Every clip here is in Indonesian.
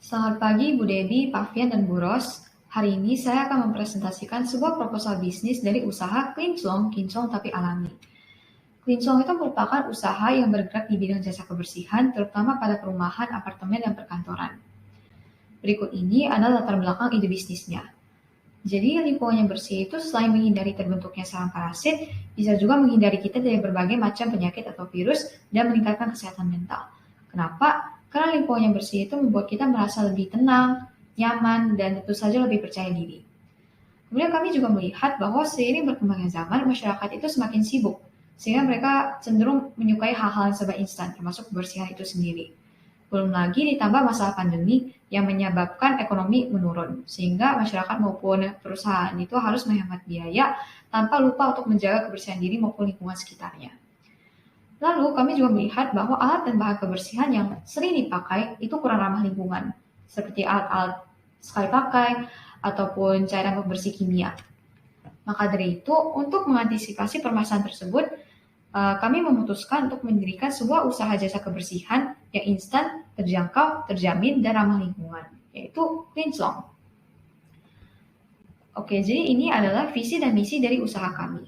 Selamat pagi Bu Debi, Pak Fian, dan Bu Ros. Hari ini saya akan mempresentasikan sebuah proposal bisnis dari usaha Kinclong, Kinclong tapi alami. Kinclong itu merupakan usaha yang bergerak di bidang jasa kebersihan, terutama pada perumahan, apartemen, dan perkantoran. Berikut ini adalah latar belakang ide bisnisnya. Jadi lingkungan yang bersih itu selain menghindari terbentuknya sarang parasit, bisa juga menghindari kita dari berbagai macam penyakit atau virus dan meningkatkan kesehatan mental. Kenapa? Karena lingkungan yang bersih itu membuat kita merasa lebih tenang, nyaman, dan tentu saja lebih percaya diri. Kemudian kami juga melihat bahwa seiring berkembangnya zaman, masyarakat itu semakin sibuk, sehingga mereka cenderung menyukai hal-hal yang serba instan, termasuk kebersihan itu sendiri. Belum lagi ditambah masalah pandemi yang menyebabkan ekonomi menurun, sehingga masyarakat maupun perusahaan itu harus menghemat biaya tanpa lupa untuk menjaga kebersihan diri maupun lingkungan sekitarnya. Lalu kami juga melihat bahwa alat dan bahan kebersihan yang sering dipakai itu kurang ramah lingkungan, seperti alat-alat sekali pakai ataupun cairan pembersih kimia. Maka dari itu, untuk mengantisipasi permasalahan tersebut, kami memutuskan untuk mendirikan sebuah usaha jasa kebersihan yang instan, terjangkau, terjamin, dan ramah lingkungan, yaitu Kinclong. Oke, jadi ini adalah visi dan misi dari usaha kami.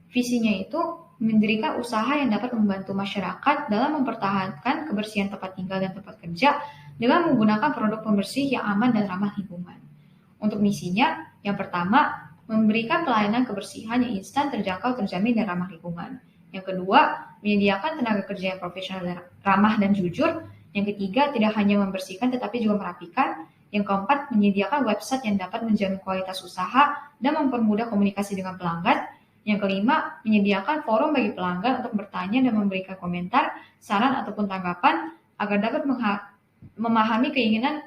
Visinya itu mendirikan usaha yang dapat membantu masyarakat dalam mempertahankan kebersihan tempat tinggal dan tempat kerja dengan menggunakan produk pembersih yang aman dan ramah lingkungan. Untuk misinya, yang pertama, memberikan pelayanan kebersihan yang instan, terjangkau, terjamin, dan ramah lingkungan. Yang kedua, menyediakan tenaga kerja yang profesional, ramah, dan jujur. Yang ketiga, tidak hanya membersihkan tetapi juga merapikan. Yang keempat, menyediakan website yang dapat menjamin kualitas usaha dan mempermudah komunikasi dengan pelanggan. Yang kelima, menyediakan forum bagi pelanggan untuk bertanya dan memberikan komentar, saran, ataupun tanggapan agar dapat memahami keinginan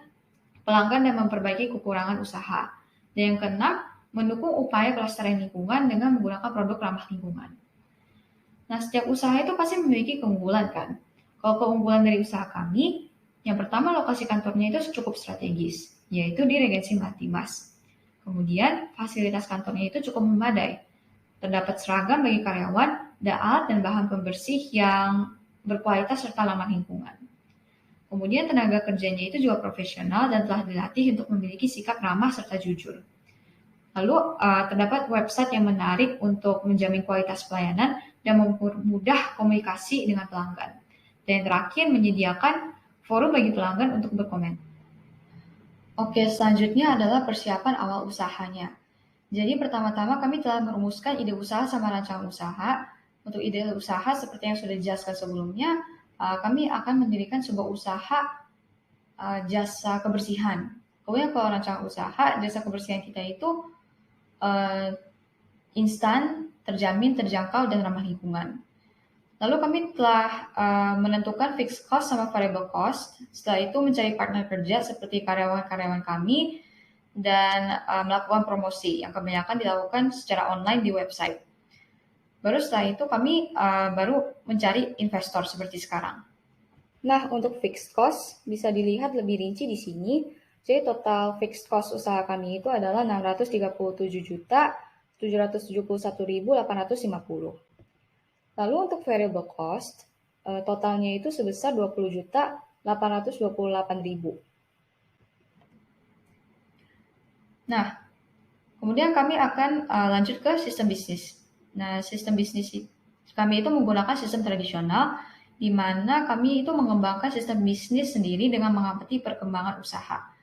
pelanggan dan memperbaiki kekurangan usaha. Dan yang keenam, mendukung upaya pelestarian lingkungan dengan menggunakan produk ramah lingkungan. Nah, setiap usaha itu pasti memiliki keunggulan kan? Kalau keunggulan dari usaha kami, yang pertama lokasi kantornya itu cukup strategis, yaitu di Regensi Melati Mas. Kemudian, fasilitas kantornya itu cukup memadai. Terdapat seragam bagi karyawan, dan alat dan bahan pembersih yang berkualitas serta ramah lingkungan. Kemudian tenaga kerjanya itu juga profesional dan telah dilatih untuk memiliki sikap ramah serta jujur. Lalu terdapat website yang menarik untuk menjamin kualitas pelayanan dan mempermudah komunikasi dengan pelanggan. Dan yang terakhir menyediakan forum bagi pelanggan untuk berkomentar. Oke, selanjutnya adalah persiapan awal usahanya. Jadi pertama-tama kami telah merumuskan ide usaha sama rancangan usaha. Untuk ide usaha seperti yang sudah dijelaskan sebelumnya, kami akan mendirikan sebuah usaha jasa kebersihan. Kemudian kalau rancangan usaha, jasa kebersihan kita itu instan, terjamin, terjangkau, dan ramah lingkungan. Lalu kami telah menentukan fixed cost sama variable cost. Setelah itu mencari partner kerja seperti karyawan-karyawan kami dan melakukan promosi yang kebanyakan dilakukan secara online di website. Baru setelah itu kami baru mencari investor seperti sekarang. Nah, untuk fixed cost bisa dilihat lebih rinci di sini. Jadi total fixed cost usaha kami itu adalah 637.771.850. Lalu untuk variable cost, totalnya itu sebesar 20.828.000. Nah, kemudian kami akan lanjut ke sistem bisnis. Nah, sistem bisnis kami itu menggunakan sistem tradisional, di mana kami itu mengembangkan sistem bisnis sendiri dengan mengamati perkembangan usaha.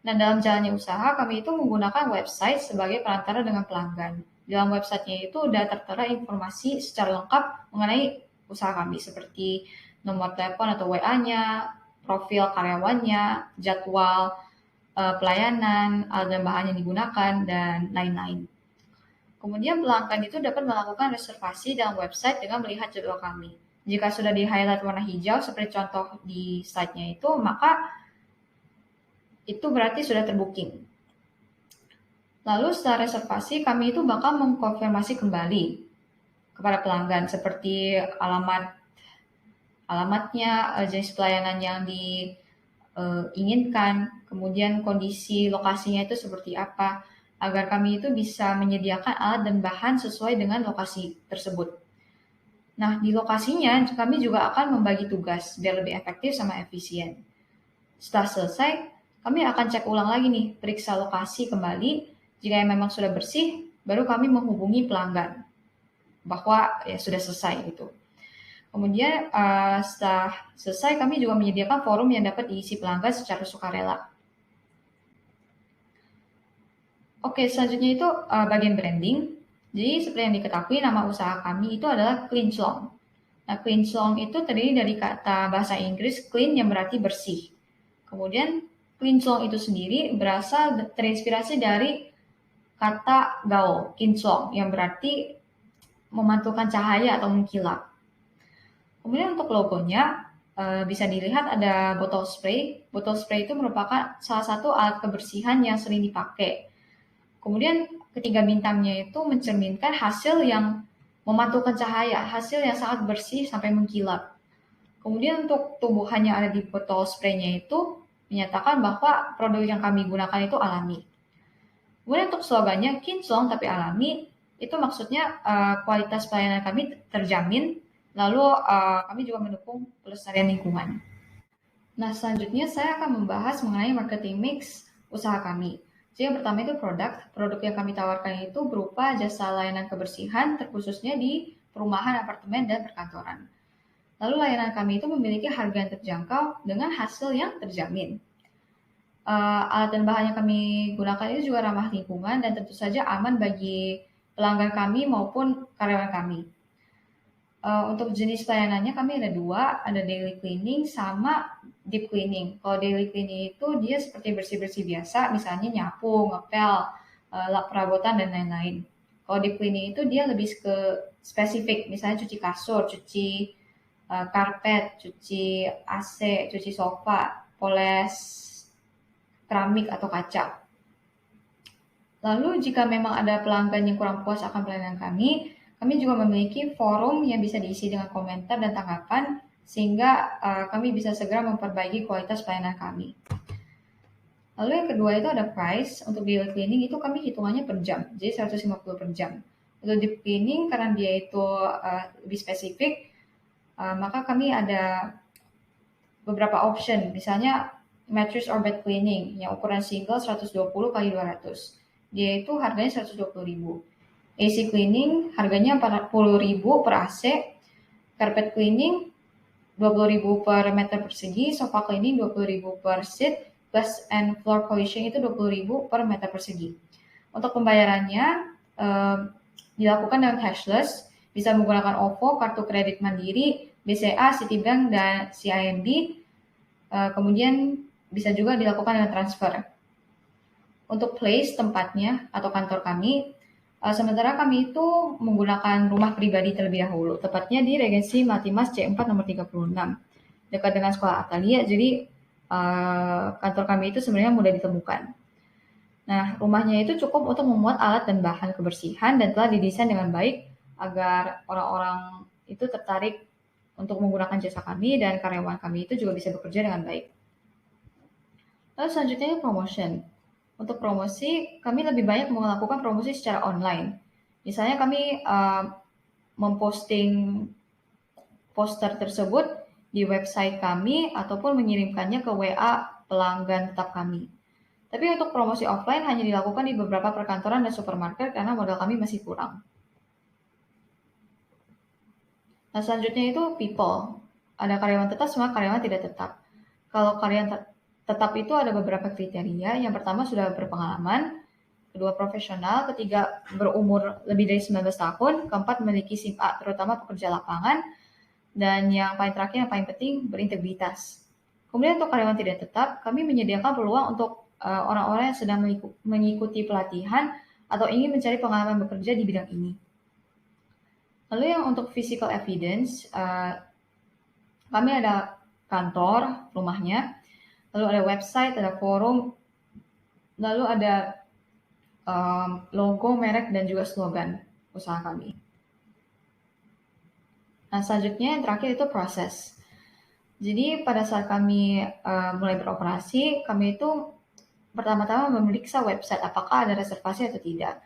Nah, dalam jalannya usaha, kami itu menggunakan website sebagai perantara dengan pelanggan. Dalam websitenya itu sudah tertera informasi secara lengkap mengenai usaha kami, seperti nomor telepon atau WA-nya, profil karyawannya, jadwal pelayanan, alat dan bahan yang digunakan, dan lain-lain. Kemudian pelanggan itu dapat melakukan reservasi dalam website dengan melihat jadwal kami. Jika sudah di-highlight warna hijau seperti contoh di slide-nya itu, maka itu berarti sudah terbooking. Lalu setelah reservasi, kami itu bakal mengkonfirmasi kembali kepada pelanggan seperti alamatnya, jenis pelayanan yang diinginkan, kemudian kondisi lokasinya itu seperti apa, agar kami itu bisa menyediakan alat dan bahan sesuai dengan lokasi tersebut. Nah, di lokasinya kami juga akan membagi tugas biar lebih efektif sama efisien. Setelah selesai, kami akan cek ulang lagi nih, periksa lokasi kembali. Jika memang sudah bersih, baru kami menghubungi pelanggan bahwa ya sudah selesai gitu. Kemudian setelah selesai, kami juga menyediakan forum yang dapat diisi pelanggan secara sukarela. Oke, selanjutnya itu bagian branding. Jadi seperti yang diketahui, nama usaha kami itu adalah Cleanslong. Nah, Cleanslong itu terdiri dari kata bahasa Inggris clean yang berarti bersih. Kemudian Cleanslong itu sendiri berasal terinspirasi dari kata gaul, kinclong, yang berarti memantulkan cahaya atau mengkilap. Kemudian untuk logonya, bisa dilihat ada botol spray. Botol spray itu merupakan salah satu alat kebersihan yang sering dipakai. Kemudian ketiga bintangnya itu mencerminkan hasil yang memantulkan cahaya, hasil yang sangat bersih sampai mengkilap. Kemudian untuk tumbuhan yang ada di botol spraynya itu menyatakan bahwa produk yang kami gunakan itu alami. Kemudian untuk slogannya kinclong tapi alami, itu maksudnya kualitas pelayanan kami terjamin, lalu kami juga mendukung pelestarian lingkungan. Nah, selanjutnya saya akan membahas mengenai marketing mix usaha kami. Jadi yang pertama itu produk yang kami tawarkan itu berupa jasa layanan kebersihan terkhususnya di perumahan, apartemen, dan perkantoran. Lalu layanan kami itu memiliki harga yang terjangkau dengan hasil yang terjamin. Alat dan bahan yang kami gunakan itu juga ramah lingkungan dan tentu saja aman bagi pelanggan kami maupun karyawan kami. Untuk jenis pelayanannya kami ada dua, ada daily cleaning sama deep cleaning. Kalau daily cleaning itu dia seperti bersih-bersih biasa, misalnya nyapu, ngepel, lap perabotan, dan lain-lain. Kalau deep cleaning itu dia lebih ke spesifik, misalnya cuci kasur, cuci karpet, cuci AC, cuci sofa, poles keramik atau kaca. Lalu jika memang ada pelanggan yang kurang puas akan pelayanan kami juga memiliki forum yang bisa diisi dengan komentar dan tanggapan sehingga kami bisa segera memperbaiki kualitas pelayanan kami. Lalu yang kedua itu ada price. Untuk daily cleaning itu kami hitungannya per jam, jadi 150 per jam. Untuk deep cleaning karena dia itu lebih spesifik, maka kami ada beberapa option, misalnya mattress or bed cleaning yang ukuran single 120 x 200. Dia itu harganya 120.000. AC cleaning harganya 40.000 per AC, carpet cleaning 20.000 per meter persegi, sofa cleaning 20.000 per seat, glass and floor polishing itu 20.000 per meter persegi. Untuk pembayarannya dilakukan dengan cashless, bisa menggunakan OVO, kartu kredit Mandiri, BCA, Citibank, dan CIMB. Kemudian bisa juga dilakukan dengan transfer. Untuk place tempatnya atau kantor kami, sementara kami itu menggunakan rumah pribadi terlebih dahulu, tepatnya di Regensi Melati Mas C4 nomor 36, dekat dengan sekolah Atalia, jadi kantor kami itu sebenarnya mudah ditemukan. Nah, rumahnya itu cukup untuk memuat alat dan bahan kebersihan dan telah didesain dengan baik agar orang-orang itu tertarik untuk menggunakan jasa kami dan karyawan kami itu juga bisa bekerja dengan baik. Lalu selanjutnya promotion. Untuk promosi, kami lebih banyak melakukan promosi secara online. Misalnya kami memposting poster tersebut di website kami ataupun mengirimkannya ke WA pelanggan tetap kami. Tapi untuk promosi offline hanya dilakukan di beberapa perkantoran dan supermarket karena modal kami masih kurang. Nah, selanjutnya itu people. Ada karyawan tetap sama karyawan tidak tetap. Kalau karyawan tetap itu ada beberapa kriteria. Yang pertama sudah berpengalaman, kedua profesional, ketiga berumur lebih dari 19 tahun, keempat memiliki SIM A, terutama pekerja lapangan, dan yang paling terakhir, yang paling penting, berintegritas. Kemudian untuk karyawan tidak tetap, kami menyediakan peluang untuk orang-orang yang sedang mengikuti pelatihan atau ingin mencari pengalaman bekerja di bidang ini. Lalu yang untuk physical evidence, kami ada kantor, rumahnya, lalu ada website, ada forum, lalu ada logo, merek, dan juga slogan usaha kami. Nah, selanjutnya yang terakhir itu proses. Jadi pada saat kami mulai beroperasi, kami itu pertama-tama memeriksa website apakah ada reservasi atau tidak.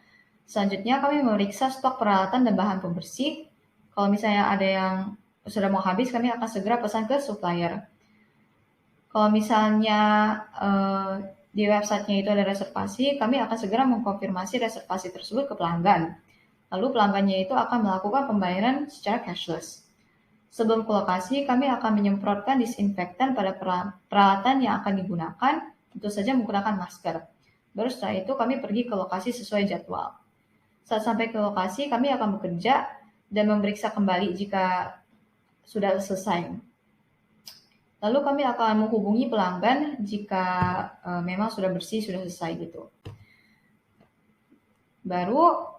Selanjutnya kami memeriksa stok peralatan dan bahan pembersih. Kalau misalnya ada yang sudah mau habis, kami akan segera pesan ke supplier. Kalau misalnya di websitenya itu ada reservasi, kami akan segera mengkonfirmasi reservasi tersebut ke pelanggan. Lalu pelanggannya itu akan melakukan pembayaran secara cashless. Sebelum ke lokasi, kami akan menyemprotkan disinfektan pada peralatan yang akan digunakan, tentu saja menggunakan masker. Baru setelah itu kami pergi ke lokasi sesuai jadwal. Saat sampai ke lokasi, kami akan bekerja dan memeriksa kembali jika sudah selesai. Lalu kami akan menghubungi pelanggan jika memang sudah bersih, sudah selesai gitu. Baru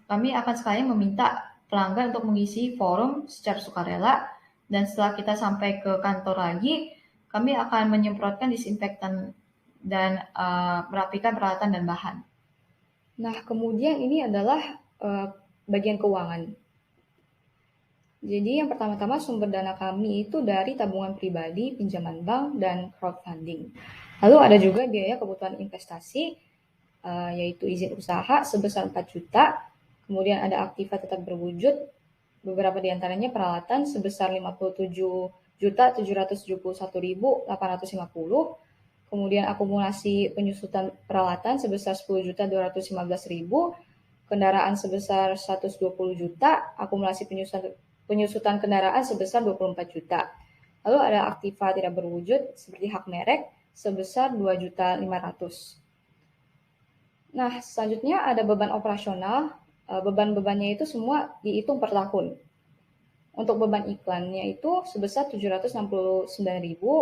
kami akan sekalian meminta pelanggan untuk mengisi forum secara sukarela, dan setelah kita sampai ke kantor lagi, kami akan menyemprotkan disinfektan dan merapikan peralatan dan bahan. Nah, kemudian ini adalah bagian keuangan. Jadi yang pertama-tama sumber dana kami itu dari tabungan pribadi, pinjaman bank, dan crowdfunding. Lalu ada juga biaya kebutuhan investasi, yaitu izin usaha sebesar 4 juta, kemudian ada aktiva tetap berwujud, beberapa diantaranya peralatan sebesar 57.771.850, kemudian akumulasi penyusutan peralatan sebesar 10.215.000, kendaraan sebesar 120 juta, akumulasi penyusutan kendaraan sebesar 24 juta. Lalu ada aktiva tidak berwujud seperti hak merek sebesar 2.500.000. Nah, selanjutnya ada beban operasional. Beban-bebannya itu semua dihitung per tahun. Untuk beban iklannya itu sebesar 769.000,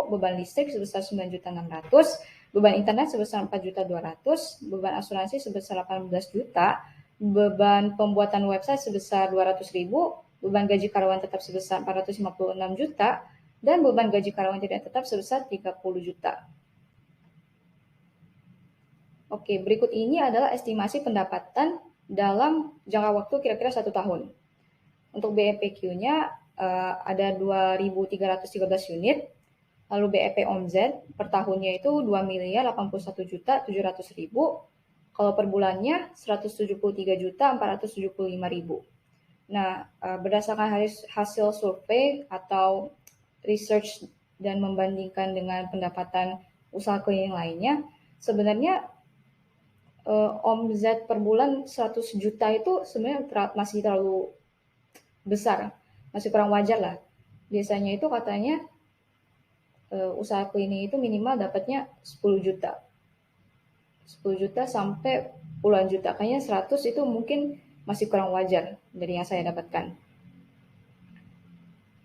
beban listrik sebesar 9.600.000, beban internet sebesar 4.200.000, beban asuransi sebesar 18 juta, beban pembuatan website sebesar 200.000, beban gaji karyawan tetap sebesar 456 juta, dan beban gaji karyawan tidak tetap sebesar 30 juta. Oke, berikut ini adalah estimasi pendapatan dalam jangka waktu kira-kira 1 tahun. Untuk BEPQ-nya ada 2.313 unit, lalu BEP omzet per tahunnya itu 2.081.700.000, kalau per bulannya 173.475.000. Nah, berdasarkan hasil survei atau research dan membandingkan dengan pendapatan usaha cleaning lainnya, sebenarnya omzet per bulan 100 juta itu sebenarnya masih terlalu besar, masih kurang wajar lah. Biasanya itu katanya usaha cleaning itu minimal dapatnya 10 juta. 10 juta sampai puluhan juta. Kayaknya 100 itu mungkin masih kurang wajar dari yang saya dapatkan.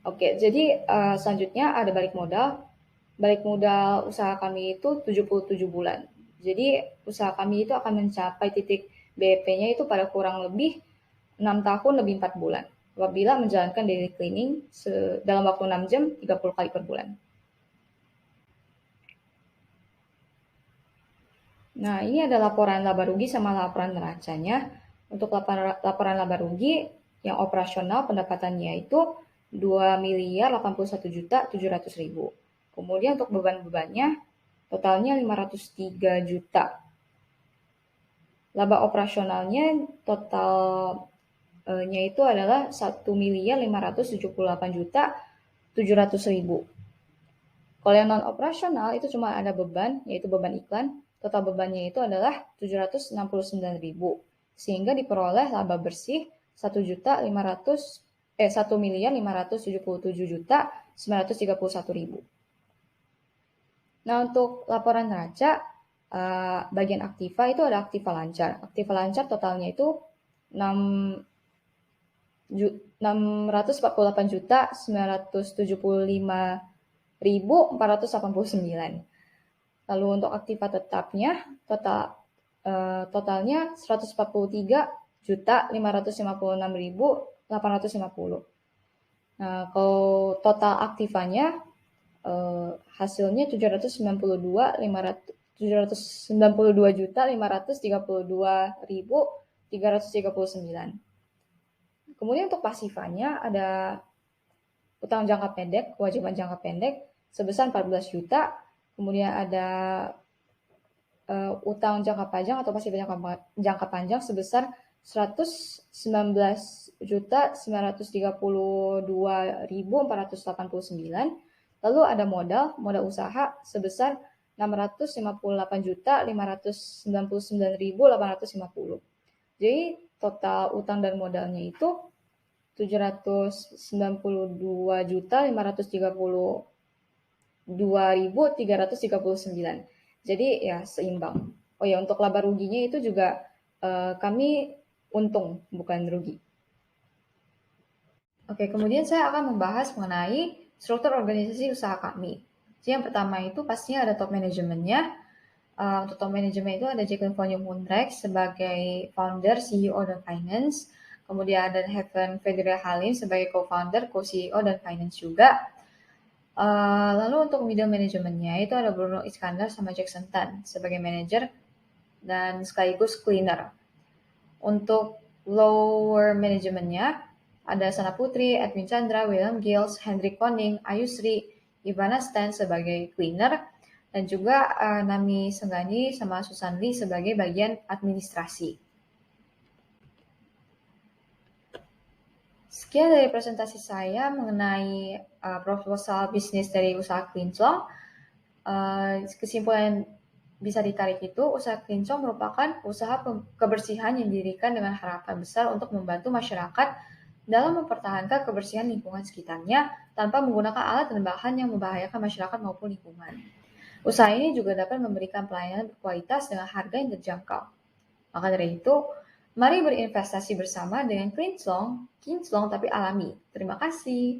Oke, jadi selanjutnya ada balik modal. Balik modal usaha kami itu 77 bulan. Jadi usaha kami itu akan mencapai titik BEP-nya itu pada kurang lebih 6 tahun lebih 4 bulan. Apabila menjalankan daily cleaning dalam waktu 6 jam 30 kali per bulan. Nah, ini ada laporan laba rugi sama laporan neracanya. Untuk laporan laba rugi yang operasional pendapatannya itu 2.081.700.000. Kemudian untuk beban-bebannya totalnya 503 juta. Laba operasionalnya totalnya itu adalah 1.578.700.000. Kalau yang non operasional itu cuma ada beban, yaitu beban iklan. Total bebannya itu adalah 769.000, sehingga diperoleh laba bersih 1.577.931.000. Nah, untuk laporan neraca bagian aktiva itu ada aktiva lancar. Aktiva lancar totalnya itu 648.975.489. Lalu untuk aktiva tetapnya totalnya 143.556.850. Nah, kalau total aktivanya hasilnya 792.532.532.339. Kemudian untuk pasifanya ada utang jangka pendek, kewajiban jangka pendek sebesar 14 juta. Kemudian ada utang jangka panjang atau pasif jangka panjang sebesar 119.932.489. Lalu ada modal usaha sebesar 658.599.850. Jadi total utang dan modalnya itu 792.532.339. Jadi ya seimbang. Oh ya, untuk laba ruginya itu juga kami untung, bukan rugi. Oke, kemudian saya akan membahas mengenai struktur organisasi usaha kami. Jadi yang pertama itu pastinya ada top manajemennya. Untuk top manajemen itu ada Jacqueline von Jung-Hoonrijk sebagai founder, CEO, dan finance. Kemudian ada Heaven Federer Halim sebagai co-founder, co-CEO, dan finance juga. Lalu untuk middle manajemennya itu ada Bruno Iskandar sama Jackson Tan sebagai manager dan sekaligus cleaner. Untuk lower manajemennya ada Sana Putri, Edwin Chandra, William Gills, Hendrik Koning, Ayu Sri, Ivana Stan sebagai cleaner, dan juga Nami Senggani sama Susan Lee sebagai bagian administrasi. Sekian dari presentasi saya mengenai proposal bisnis dari usaha Cleansong. Kesimpulan bisa ditarik itu, usaha Cleansong merupakan usaha kebersihan yang didirikan dengan harapan besar untuk membantu masyarakat dalam mempertahankan kebersihan lingkungan sekitarnya tanpa menggunakan alat dan bahan yang membahayakan masyarakat maupun lingkungan. Usaha ini juga dapat memberikan pelayanan berkualitas dengan harga yang terjangkau. Maka dari itu, mari berinvestasi bersama dengan Cleansong tapi alami. Terima kasih.